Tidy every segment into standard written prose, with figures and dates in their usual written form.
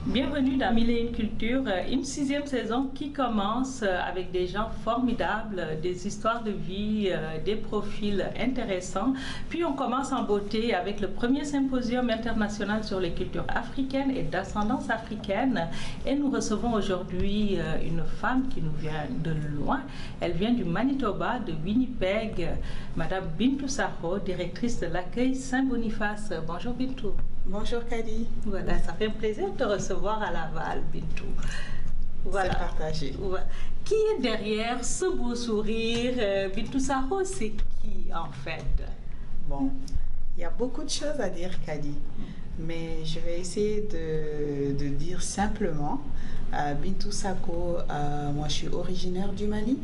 Bienvenue dans Mille et une cultures, une sixième saison qui commence avec des gens formidables, des histoires de vie, des profils intéressants. Puis on commence en beauté avec le premier symposium international sur les cultures africaines et d'ascendance africaine. Et nous recevons aujourd'hui une femme qui nous vient de loin. Elle vient du Manitoba, de Winnipeg, Madame Bintou Sakho, directrice de l'accueil Saint-Boniface. Bonjour Bintou. Bonjour Kadi. Voilà, ça fait un plaisir de te recevoir à Laval, Bintou. Voilà. C'est partagé. Voilà. Qui est derrière ce beau sourire? Bintou Sakho, c'est qui en fait? Bon, il y a beaucoup de choses à dire, Kadi. Mais je vais essayer de dire simplement. Bintou Sakho, moi je suis originaire du Mali.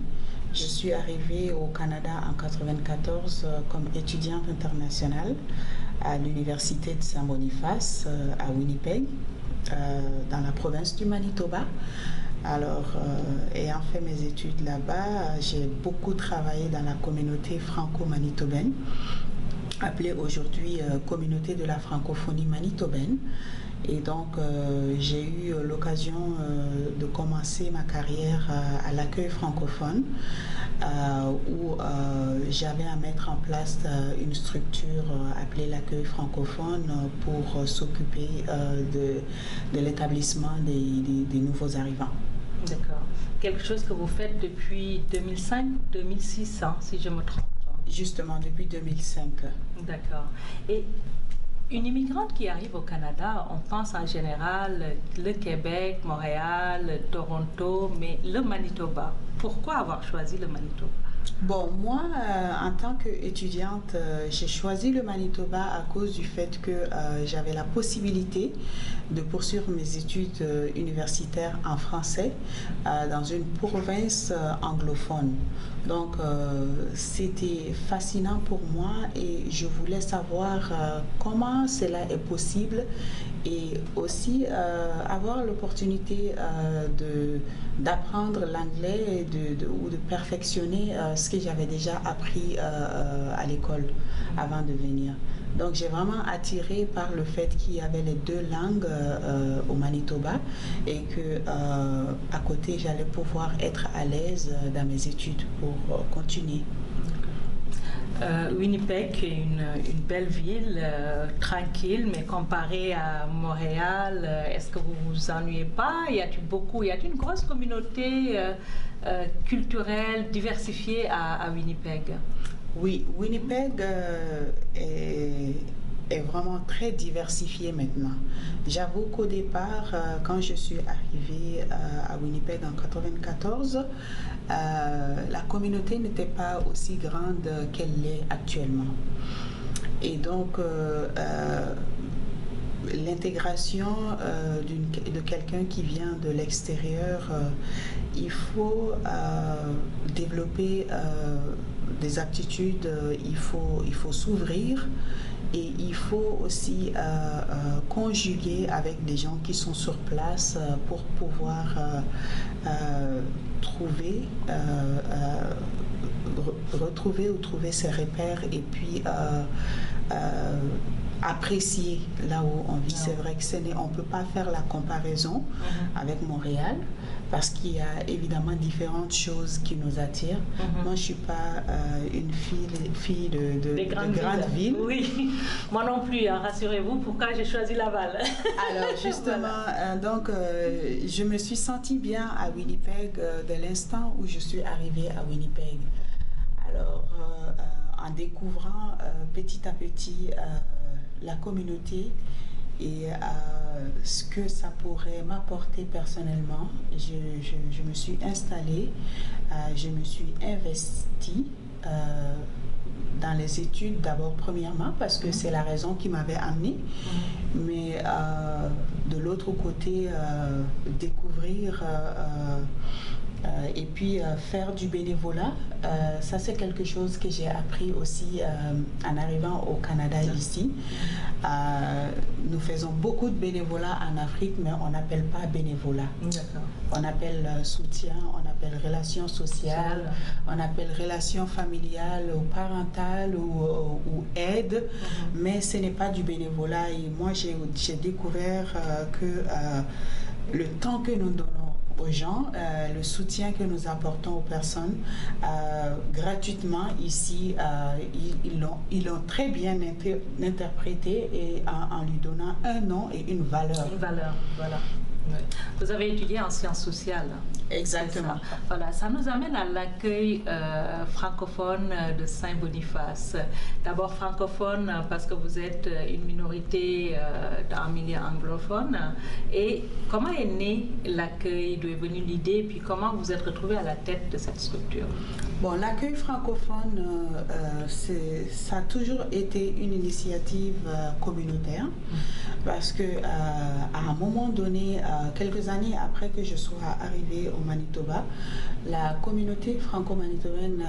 Je suis arrivée au Canada en 1994 comme étudiante internationale à l'université de Saint-Boniface à Winnipeg, dans la province du Manitoba. Alors, ayant fait mes études là-bas, j'ai beaucoup travaillé dans la communauté franco-manitobaine, appelée aujourd'hui Communauté de la francophonie manitobaine. Et donc, j'ai eu l'occasion de commencer ma carrière à l'accueil francophone, où j'avais à mettre en place une structure appelée l'accueil francophone pour s'occuper de l'établissement des nouveaux arrivants. D'accord. Quelque chose que vous faites depuis 2005-2006, hein, si je me trompe. Justement, depuis 2005. D'accord. Et une immigrante qui arrive au Canada, on pense en général le Québec, Montréal, Toronto, mais le Manitoba. Pourquoi avoir choisi le Manitoba? Bon, moi, en tant qu'étudiante, j'ai choisi le Manitoba à cause du fait que j'avais la possibilité de poursuivre mes études universitaires en français dans une province anglophone. Donc, c'était fascinant pour moi et je voulais savoir comment cela est possible et aussi avoir l'opportunité d'apprendre l'anglais ou de perfectionner ce que j'avais déjà appris à l'école avant de venir. Donc j'ai vraiment attiré par le fait qu'il y avait les deux langues au Manitoba et que à côté j'allais pouvoir être à l'aise dans mes études pour continuer. Winnipeg est une belle ville, tranquille, mais comparée à Montréal, est-ce que vous vous ennuyez pas? Y a-t-il une grosse communauté culturelle diversifiée à Winnipeg? Oui, Winnipeg est vraiment très diversifié maintenant. J'avoue qu'au départ, quand je suis arrivée à Winnipeg en 1994, la communauté n'était pas aussi grande qu'elle l'est actuellement. Et donc, l'intégration de quelqu'un qui vient de l'extérieur, il faut développer des aptitudes, il faut s'ouvrir et il faut aussi conjuguer avec des gens qui sont sur place pour pouvoir retrouver ou trouver ses repères et puis apprécier là où on vit. C'est vrai que on ne peut pas faire la comparaison avec Montréal parce qu'il y a évidemment différentes choses qui nous attirent. Moi, je ne suis pas une fille de grande ville. Oui, moi non plus, hein, rassurez-vous, pourquoi j'ai choisi Laval. Alors justement, donc, je me suis sentie bien à Winnipeg dès l'instant où je suis arrivée à Winnipeg. Alors, en découvrant petit à petit la communauté et ce que ça pourrait m'apporter personnellement, je me suis installée, je me suis investie dans les études d'abord premièrement parce que c'est la raison qui m'avait amenée, mais de l'autre côté découvrir Et puis faire du bénévolat, ça c'est quelque chose que j'ai appris aussi en arrivant au Canada ici. Nous faisons beaucoup de bénévolat en Afrique, mais on n'appelle pas bénévolat. On appelle soutien, on appelle relations sociales, on appelle relations familiales ou parentales ou aide, mais ce n'est pas du bénévolat. Et moi j'ai découvert que le temps que nous donnons aux gens, le soutien que nous apportons aux personnes gratuitement ici, ils l'ont très bien interprété et en lui donnant un nom et une valeur. Une valeur, voilà. Oui. Vous avez étudié en sciences sociales. Exactement. Ça. Voilà, ça nous amène à l'accueil francophone de Saint-Boniface. D'abord francophone parce que vous êtes une minorité dans un milieu anglophone. Et comment est né l'accueil, d'où est venue l'idée, puis comment vous êtes retrouvé à la tête de cette structure? Bon, l'accueil francophone, ça a toujours été une initiative communautaire parce que à un moment donné, quelques années après que je sois arrivée au Manitoba, la communauté franco-manitobaine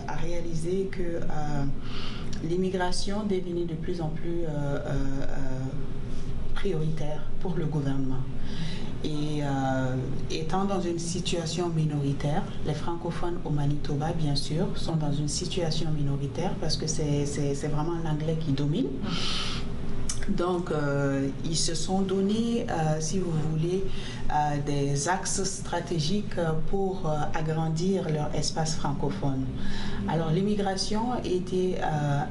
a réalisé que l'immigration devenait de plus en plus prioritaire pour le gouvernement. Et étant dans une situation minoritaire, les francophones au Manitoba, bien sûr, sont dans une situation minoritaire parce que c'est vraiment l'anglais qui domine. Donc, ils se sont donné, si vous voulez, des axes stratégiques pour agrandir leur espace francophone. Alors, l'immigration était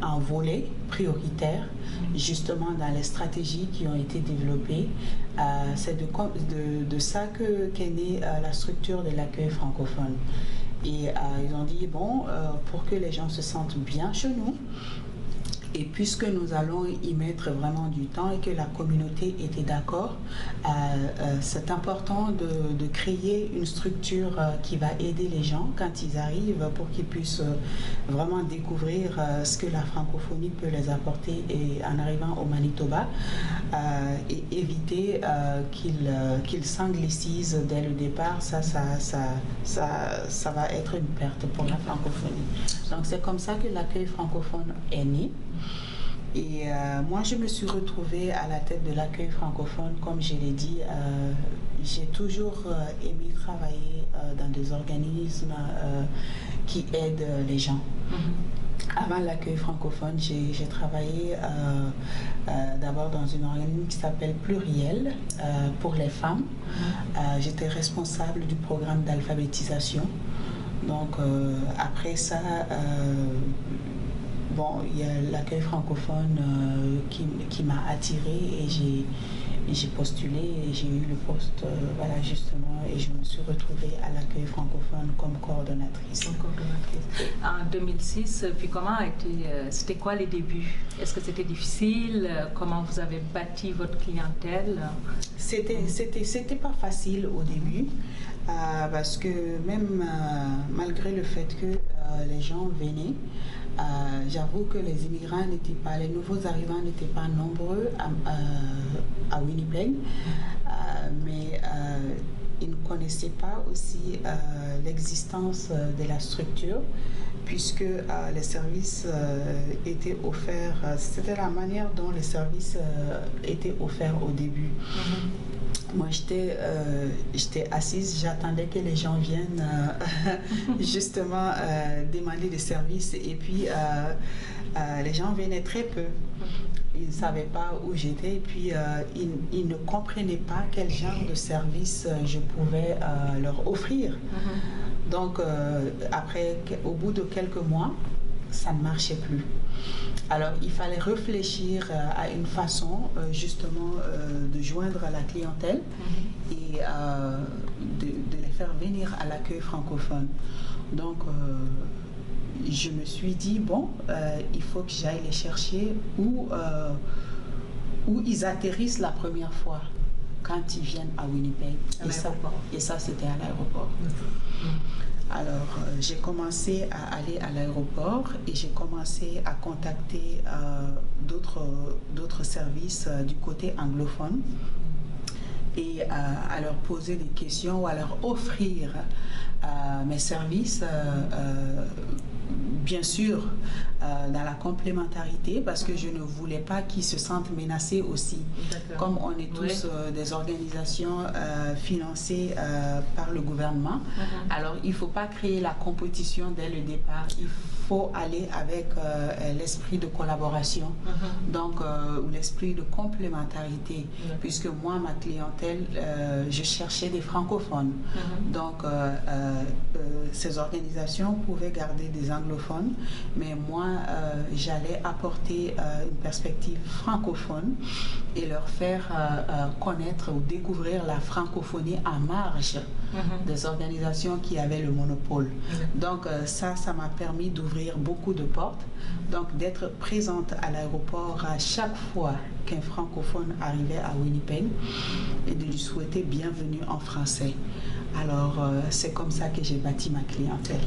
un volet prioritaire, justement, dans les stratégies qui ont été développées. C'est de ça qu'est née la structure de l'accueil francophone. Et ils ont dit, bon, pour que les gens se sentent bien chez nous, et puisque nous allons y mettre vraiment du temps et que la communauté était d'accord, c'est important de créer une structure qui va aider les gens quand ils arrivent pour qu'ils puissent vraiment découvrir ce que la francophonie peut les apporter et en arrivant au Manitoba et éviter qu'ils s'anglicisent dès le départ. Ça va être une perte pour la francophonie. Donc c'est comme ça que l'accueil francophone est né. Et moi, je me suis retrouvée à la tête de l'accueil francophone. Comme je l'ai dit, j'ai toujours aimé travailler dans des organismes qui aident les gens. Avant l'accueil francophone, j'ai travaillé d'abord dans une organisme qui s'appelle Pluriel pour les femmes. J'étais responsable du programme d'alphabétisation. Donc, après ça, bon, il y a l'accueil francophone qui m'a attirée et j'ai postulé et j'ai eu le poste, voilà, justement, et je me suis retrouvée à l'accueil francophone comme coordonnatrice. En 2006, puis c'était quoi les débuts? Est-ce que c'était difficile? Comment vous avez bâti votre clientèle? C'était pas facile au début, parce que même malgré le fait que les gens venaient, j'avoue que les immigrants les nouveaux arrivants n'étaient pas nombreux à Winnipeg, mais ils ne connaissaient pas aussi l'existence de la structure, puisque les services étaient offerts, c'était la manière dont les services étaient offerts au début. Moi, j'étais assise, j'attendais que les gens viennent justement demander des services. Et puis, les gens venaient très peu. Ils ne savaient pas où j'étais. Et puis, ils ne comprenaient pas quel genre de service je pouvais leur offrir. Donc, au bout de quelques mois, ça ne marchait plus. Alors, il fallait réfléchir à une façon justement de joindre la clientèle et de les faire venir à l'accueil francophone. Donc, je me suis dit, bon, il faut que j'aille les chercher où ils atterrissent la première fois quand ils viennent à Winnipeg. Et ça, c'était à l'aéroport. Alors, j'ai commencé à aller à l'aéroport et j'ai commencé à contacter d'autres services du côté anglophone. et à leur poser des questions ou à leur offrir mes services, bien sûr, dans la complémentarité, parce que je ne voulais pas qu'ils se sentent menacés aussi. Comme on est tous des organisations financées par le gouvernement, alors il ne faut pas créer la compétition dès le départ. Il faut aller avec l'esprit de collaboration, donc ou l'esprit de complémentarité, puisque moi, ma clientèle, je cherchais des francophones. Donc, ces organisations pouvaient garder des anglophones, mais moi, j'allais apporter une perspective francophone et leur faire connaître ou découvrir la francophonie en marge des organisations qui avaient le monopole. Donc, ça m'a permis d'ouvrir beaucoup de portes, donc d'être présente à l'aéroport à chaque fois qu'un francophone arrivait à Winnipeg et de lui souhaiter bienvenue en français. Alors, c'est comme ça que j'ai bâti ma clientèle.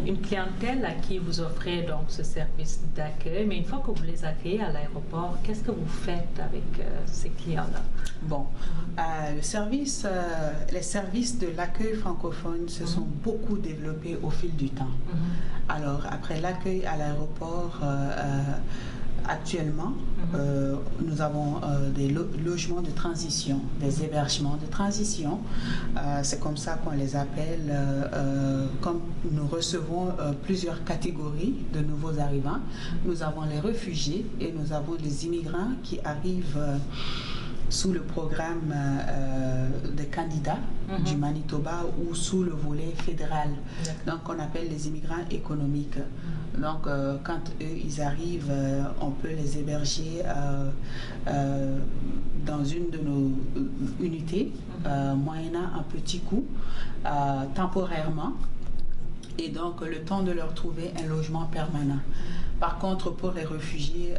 Une clientèle à qui vous offrez donc ce service d'accueil, mais une fois que vous les accueillez à l'aéroport, qu'est-ce que vous faites avec ces clients-là? Bon, les services de l'accueil francophone se sont beaucoup développés au fil du temps. Alors, après l'accueil à l'aéroport, actuellement, nous avons des logements de transition, des hébergements de transition. C'est comme ça qu'on les appelle. Comme nous recevons plusieurs catégories de nouveaux arrivants, nous avons les réfugiés et nous avons les immigrants qui arrivent sous le programme des candidats du Manitoba ou sous le volet fédéral. Donc, on appelle les immigrants économiques. Donc, quand eux, ils arrivent, on peut les héberger dans une de nos unités, moyennant un petit coût, temporairement, et donc le temps de leur trouver un logement permanent. Par contre, pour les réfugiés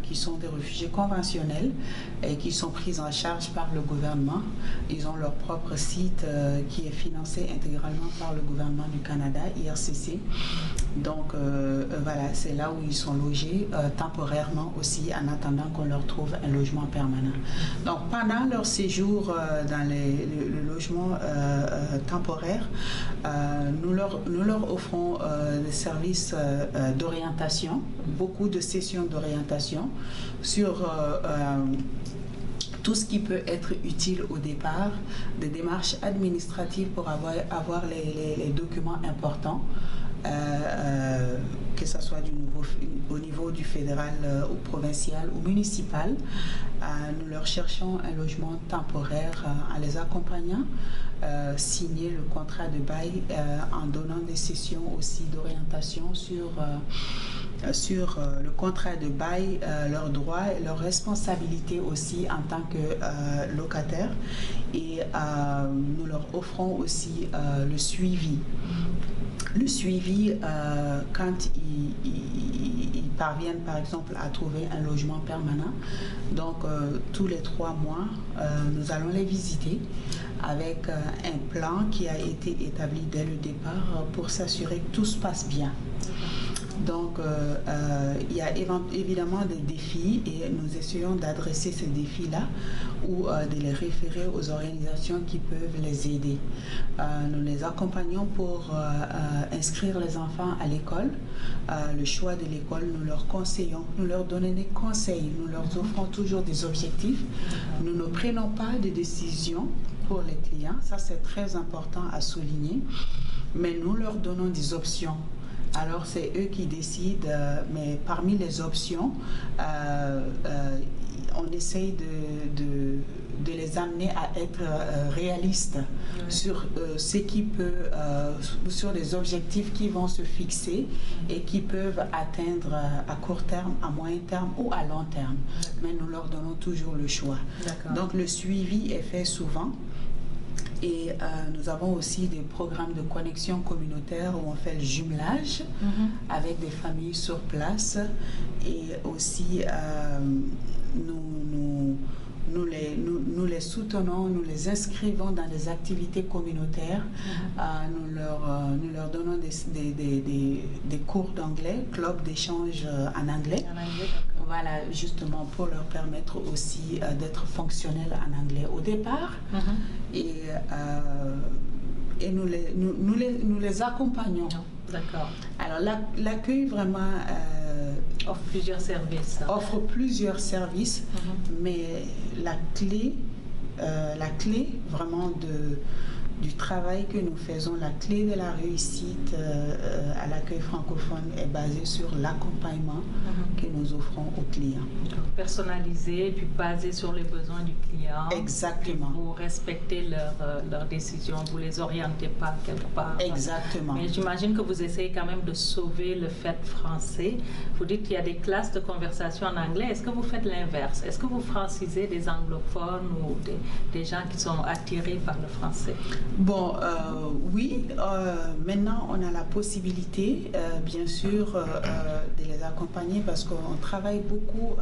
qui sont des réfugiés conventionnels et qui sont pris en charge par le gouvernement, ils ont leur propre site qui est financé intégralement par le gouvernement du Canada, IRCC. Donc voilà, c'est là où ils sont logés temporairement aussi en attendant qu'on leur trouve un logement permanent. Donc pendant leur séjour dans le logement temporaire, nous leur offrons des services d'orientation, beaucoup de sessions d'orientation sur tout ce qui peut être utile au départ, des démarches administratives pour avoir les documents importants, que ce soit au niveau du fédéral ou provincial ou municipal. Nous leur cherchons un logement temporaire en les accompagnant, signer le contrat de bail en donnant des sessions aussi d'orientation sur le contrat de bail, leurs droits et leurs responsabilités aussi en tant que locataires. Et nous leur offrons aussi le suivi. Le suivi, quand ils parviennent par exemple à trouver un logement permanent, donc tous les 3 mois, nous allons les visiter avec un plan qui a été établi dès le départ pour s'assurer que tout se passe bien. Donc, il y a évidemment des défis et nous essayons d'adresser ces défis-là ou de les référer aux organisations qui peuvent les aider. Nous les accompagnons pour inscrire les enfants à l'école. Le choix de l'école, nous leur conseillons, nous leur donnons des conseils, nous leur offrons toujours des objectifs. Nous ne prenons pas de décision pour les clients, ça c'est très important à souligner, mais nous leur donnons des options. Alors c'est eux qui décident, mais parmi les options, on essaye de les amener à être réalistes sur ce qui peut, sur les objectifs qui vont se fixer et qui peuvent atteindre à court terme, à moyen terme ou à long terme. Mais nous leur donnons toujours le choix. Donc le suivi est fait souvent. Et nous avons aussi des programmes de connexion communautaire où on fait le jumelage avec des familles sur place. Et aussi, nous les soutenons, nous les inscrivons dans des activités communautaires. Nous leur donnons des cours d'anglais, club d'échange en anglais. Voilà, justement pour leur permettre aussi d'être fonctionnels en anglais au départ. Et nous les accompagnons. D'accord. Alors l'accueil vraiment offre plusieurs services. Offre plusieurs services, mais la clé vraiment du travail que nous faisons, la clé de la réussite à l'accueil francophone est basée sur l'accompagnement que nous offrons aux clients. Personnalisé, puis basé sur les besoins du client. Exactement. Vous respectez leurs décisions, vous ne les orientez pas quelque part. Exactement. Mais j'imagine que vous essayez quand même de sauver le fait français. Vous dites qu'il y a des classes de conversation en anglais. Est-ce que vous faites l'inverse? Est-ce que vous francisez des anglophones ou des gens qui sont attirés par le français? Bon, oui, maintenant on a la possibilité, bien sûr, de les accompagner parce qu'on travaille beaucoup.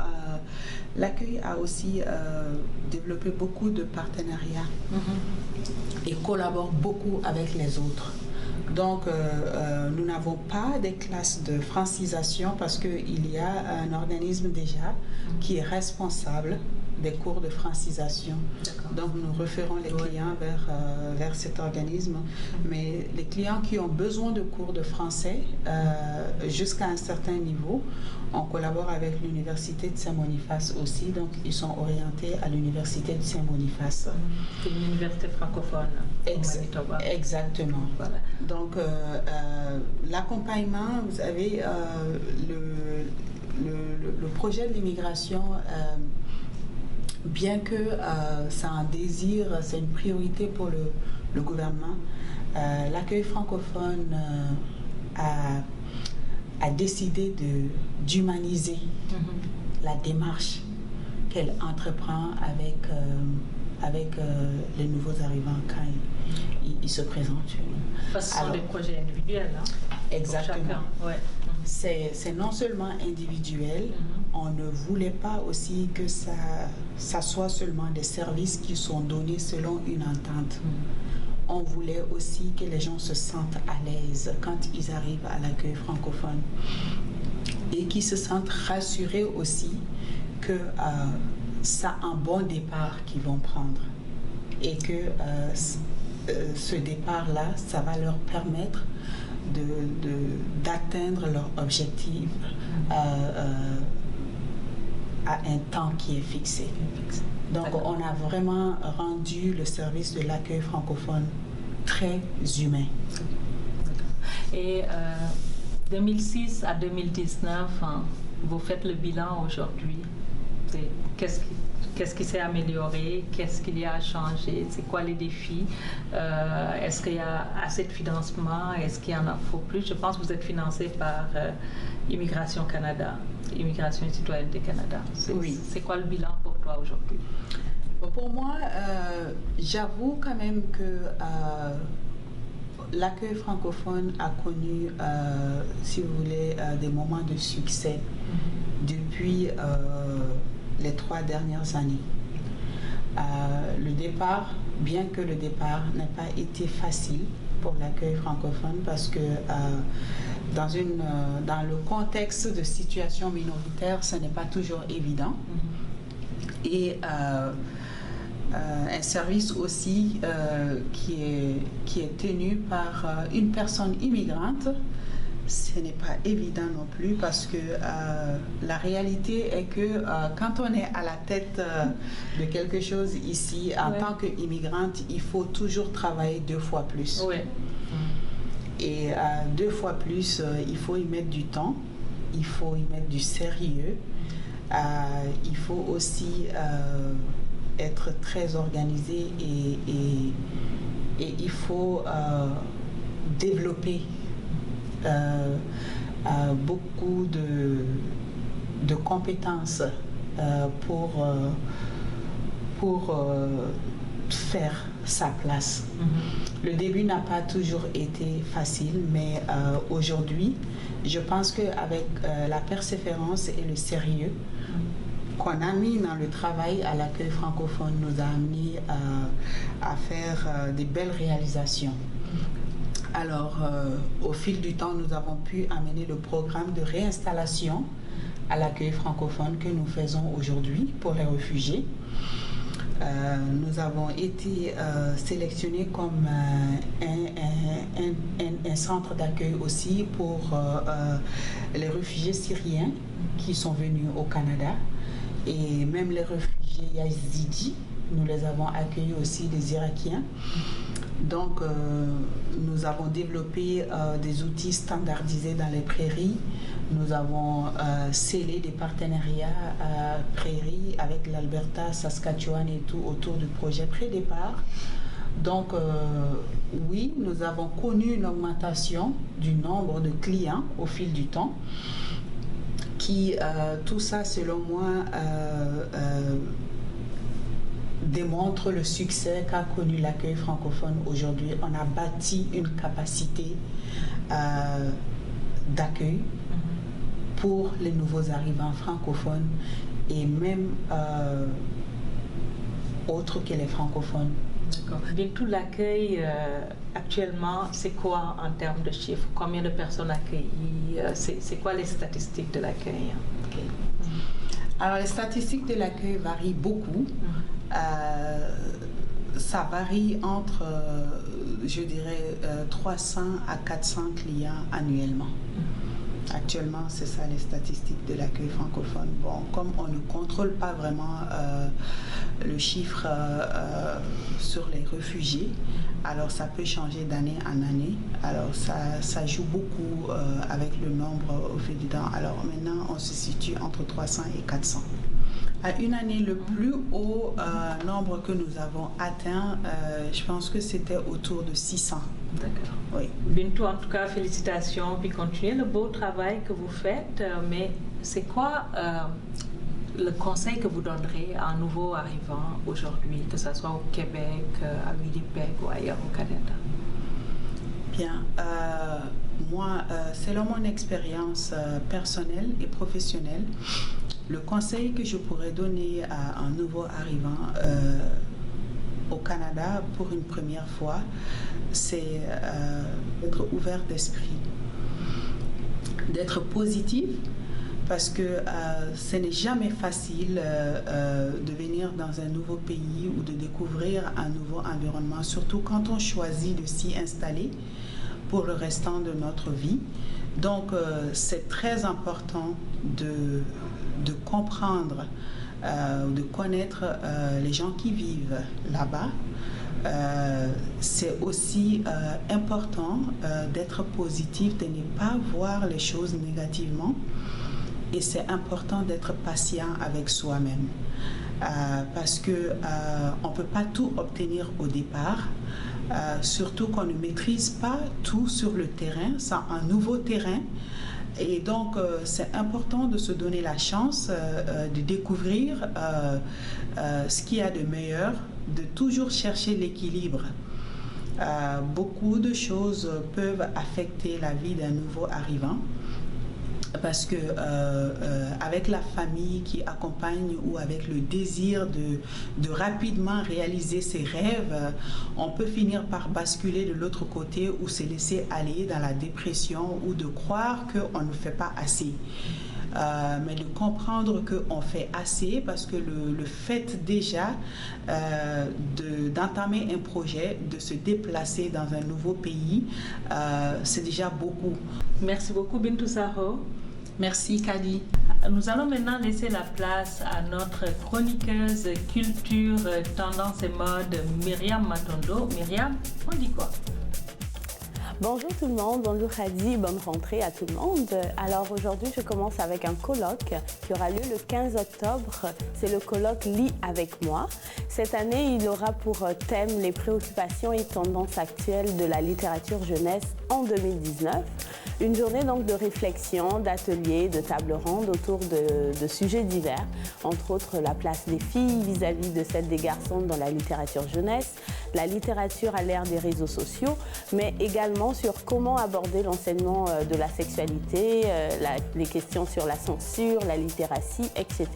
L'accueil a aussi développé beaucoup de partenariats et collabore beaucoup avec les autres. Donc, nous n'avons pas des classes de francisation parce qu'il y a un organisme déjà qui est responsable des cours de francisation. Donc, nous référons les clients vers cet organisme. Mais les clients qui ont besoin de cours de français jusqu'à un certain niveau, on collabore avec l'Université de Saint-Boniface aussi. Donc, ils sont orientés à l'Université de Saint-Boniface. C'est une université francophone. Exactement. Voilà. Donc, l'accompagnement, vous savez, le projet de l'immigration, bien que c'est un désir, c'est une priorité pour le gouvernement, l'accueil francophone a décidé d'humaniser la démarche qu'elle entreprend avec les nouveaux arrivants quand ils se présentent chez nous. Parce que ce sont des projets individuels, hein? Exactement. Ouais. C'est non seulement individuel, on ne voulait pas aussi que ça soit seulement des services qui sont donnés selon une entente. On voulait aussi que les gens se sentent à l'aise quand ils arrivent à l'accueil francophone et qu'ils se sentent rassurés aussi que c'est un bon départ qu'ils vont prendre et que ce départ-là, ça va leur permettre d'atteindre leur objectif à un temps qui est fixé. Donc, on a vraiment rendu le service de l'accueil francophone très humain. Et 2006 à 2019, vous faites le bilan aujourd'hui. Qu'est-ce qui s'est amélioré? Qu'est-ce qu'il y a à changer? C'est quoi les défis? Est-ce qu'il y a assez de financement? Est-ce qu'il y en a faut plus? Je pense que vous êtes financé par Immigration Canada, Immigration et Citoyenneté Canada. Oui. C'est quoi le bilan pour toi aujourd'hui? Pour moi, j'avoue quand même que l'accueil francophone a connu, si vous voulez, des moments de succès depuis les 3 dernières années. Le départ, bien que le départ n'ait pas été facile pour l'accueil francophone, parce que dans le contexte de situation minoritaire, ce n'est pas toujours évident. Et un service aussi qui est tenu par une personne immigrante, ce n'est pas évident non plus parce que la réalité est que quand on est à la tête de quelque chose ici, en tant qu'immigrante, il faut toujours travailler 2 fois plus. Oui. Et 2 fois plus, il faut y mettre du temps, il faut y mettre du sérieux, il faut aussi être très organisé et il faut développer beaucoup de compétences pour faire sa place. Le début n'a pas toujours été facile, mais aujourd'hui, je pense qu'avec la persévérance et le sérieux qu'on a mis dans le travail à l'accueil francophone nous a amené à faire des belles réalisations. Alors, au fil du temps, nous avons pu amener le programme de réinstallation à l'accueil francophone que nous faisons aujourd'hui pour les réfugiés. Nous avons été sélectionnés comme un centre d'accueil aussi pour les réfugiés syriens qui sont venus au Canada et même les réfugiés yazidis. Nous les avons accueillis aussi, des Irakiens. Donc, nous avons développé des outils standardisés dans les prairies. Nous avons scellé des partenariats prairies avec l'Alberta, Saskatchewan et tout autour du projet Pré-Départ. Donc, oui, nous avons connu une augmentation du nombre de clients au fil du temps. Tout ça, selon moi, démontre le succès qu'a connu l'accueil francophone aujourd'hui. On a bâti une capacité d'accueil pour les nouveaux arrivants francophones et même autres que les francophones. D'accord. Bintou, l'accueil actuellement, c'est quoi en termes de chiffres? Combien de personnes accueillies? C'est quoi les statistiques de l'accueil? Okay. Alors, les statistiques de l'accueil varient beaucoup. Ça varie entre, je dirais, 300 à 400 clients annuellement. Actuellement, c'est ça les statistiques de l'accueil francophone. Bon, comme on ne contrôle pas vraiment le chiffre sur les réfugiés, alors ça peut changer d'année en année. Alors ça joue beaucoup avec le nombre au fil du temps. Alors maintenant, on se situe entre 300 et 400. À une année, le plus haut nombre que nous avons atteint, je pense que c'était autour de 600. D'accord. Oui. Bintou, en tout cas, félicitations, puis continuez le beau travail que vous faites. Mais c'est quoi le conseil que vous donnerez à un nouveau arrivant aujourd'hui, que ce soit au Québec, à Winnipeg ou ailleurs au Canada? Bien. Moi, selon mon expérience personnelle et professionnelle, le conseil que je pourrais donner à un nouveau arrivant au Canada pour une première fois, c'est d'être ouvert d'esprit, d'être positif, parce que ce n'est jamais facile de venir dans un nouveau pays ou de découvrir un nouveau environnement, surtout quand on choisit de s'y installer pour le restant de notre vie. Donc, c'est très important de comprendre, de connaître les gens qui vivent là-bas. C'est aussi important d'être positif, de ne pas voir les choses négativement. Et c'est important d'être patient avec soi-même. Parce qu'on ne peut pas tout obtenir au départ. Surtout qu'on ne maîtrise pas tout sur le terrain. C'est un nouveau terrain. Et donc, c'est important de se donner la chance de découvrir ce qu'il y a de meilleur, de toujours chercher l'équilibre. Beaucoup de choses peuvent affecter la vie d'un nouveau arrivant. Parce que avec la famille qui accompagne ou avec le désir de rapidement réaliser ses rêves, on peut finir par basculer de l'autre côté ou se laisser aller dans la dépression ou de croire qu'on ne fait pas assez. Mais de comprendre qu'on fait assez parce que le fait déjà d'entamer un projet, de se déplacer dans un nouveau pays, c'est déjà beaucoup. Merci beaucoup Bintou Sakho. Merci Kadi. Nous allons maintenant laisser la place à notre chroniqueuse culture, tendance et mode, Myriam Matondo. Myriam, on dit quoi? Bonjour tout le monde, bonjour Khadi, bonne rentrée à tout le monde. Alors aujourd'hui, je commence avec un colloque qui aura lieu le 15 octobre. C'est le colloque Lis avec moi. Cette année, il aura pour thème les préoccupations et tendances actuelles de la littérature jeunesse en 2019. Une journée donc de réflexion, d'ateliers, de tables rondes autour de sujets divers, entre autres la place des filles vis-à-vis de celle des garçons dans la littérature jeunesse, la littérature à l'ère des réseaux sociaux, mais également sur comment aborder l'enseignement de la sexualité, les questions sur la censure, la littératie, etc.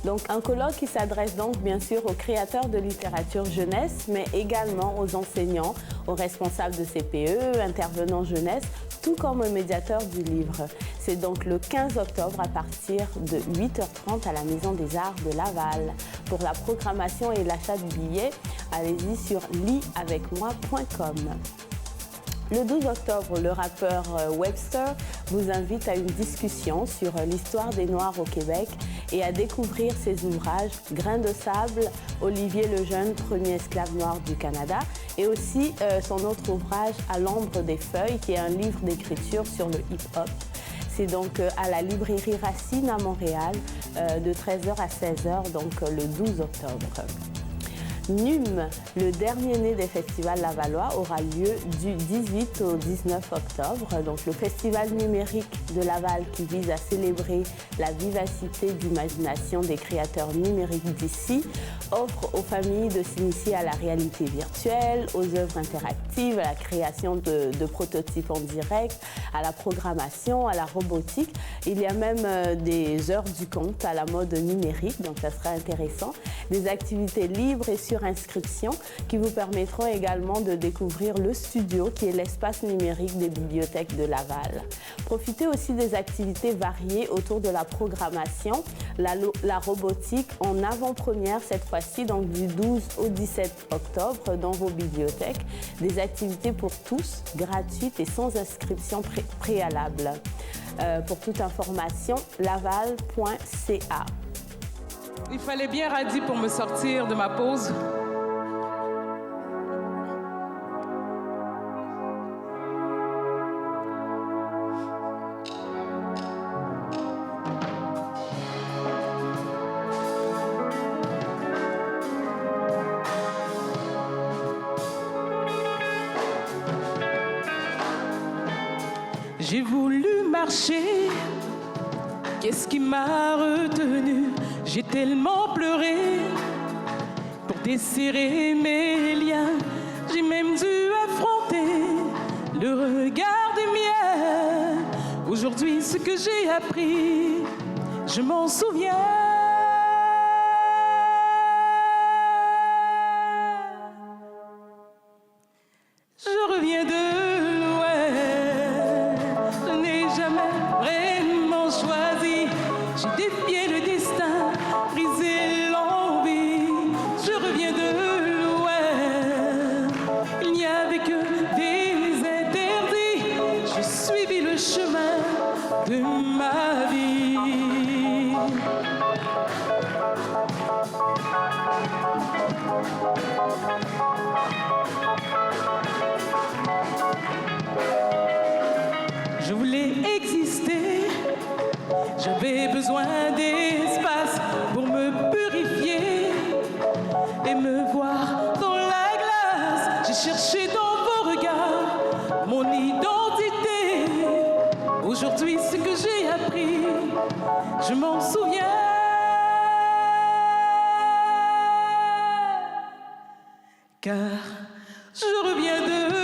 Donc un colloque qui s'adresse donc bien sûr aux créateurs de littérature jeunesse, mais également aux enseignants, aux responsables de CPE, intervenants jeunesse, tout comme médiateur du livre. C'est donc le 15 octobre à partir de 8h30 à la Maison des Arts de Laval. Pour la programmation et l'achat du billet, allez-y sur lisavecmoi.com. Le 12 octobre, le rappeur Webster vous invite à une discussion sur l'histoire des Noirs au Québec et à découvrir ses ouvrages Grains de sable, Olivier Lejeune, premier esclave noir du Canada, et aussi son autre ouvrage À l'ombre des feuilles, qui est un livre d'écriture sur le hip-hop. C'est donc à la librairie Racine à Montréal de 13h à 16h, donc le 12 octobre. NUM, le dernier né des festivals lavallois, aura lieu du 18 au 19 octobre. Donc, le festival numérique de Laval qui vise à célébrer la vivacité d'imagination des créateurs numériques d'ici offre aux familles de s'initier à la réalité virtuelle, aux œuvres interactives, à la création de prototypes en direct, à la programmation, à la robotique. Il y a même des heures du compte à la mode numérique, donc ça sera intéressant. Des activités libres et sur inscription qui vous permettront également de découvrir le studio qui est l'espace numérique des bibliothèques de Laval. Profitez aussi des activités variées autour de la programmation, la robotique en avant-première cette fois-ci, donc du 12 au 17 octobre dans vos bibliothèques. Des activités pour tous, gratuites et sans inscription préalable. Pour toute information, laval.ca. Il fallait bien radis pour me sortir de ma pause. J'ai voulu marcher, qu'est-ce qui m'a retenu? J'ai tellement pleuré pour desserrer mes liens. J'ai même dû affronter le regard des miens. Aujourd'hui, ce que j'ai appris, je m'en souviens. Je reviens de défier le destin, briser l'envie. Je reviens de loin. Il n'y avait que des interdits. J'ai suivi le chemin de ma vie. Je voulais exister. J'avais besoin d'espace pour me purifier et me voir dans la glace. J'ai cherché dans vos regards mon identité. Aujourd'hui, ce que j'ai appris, je m'en souviens. Car je reviens de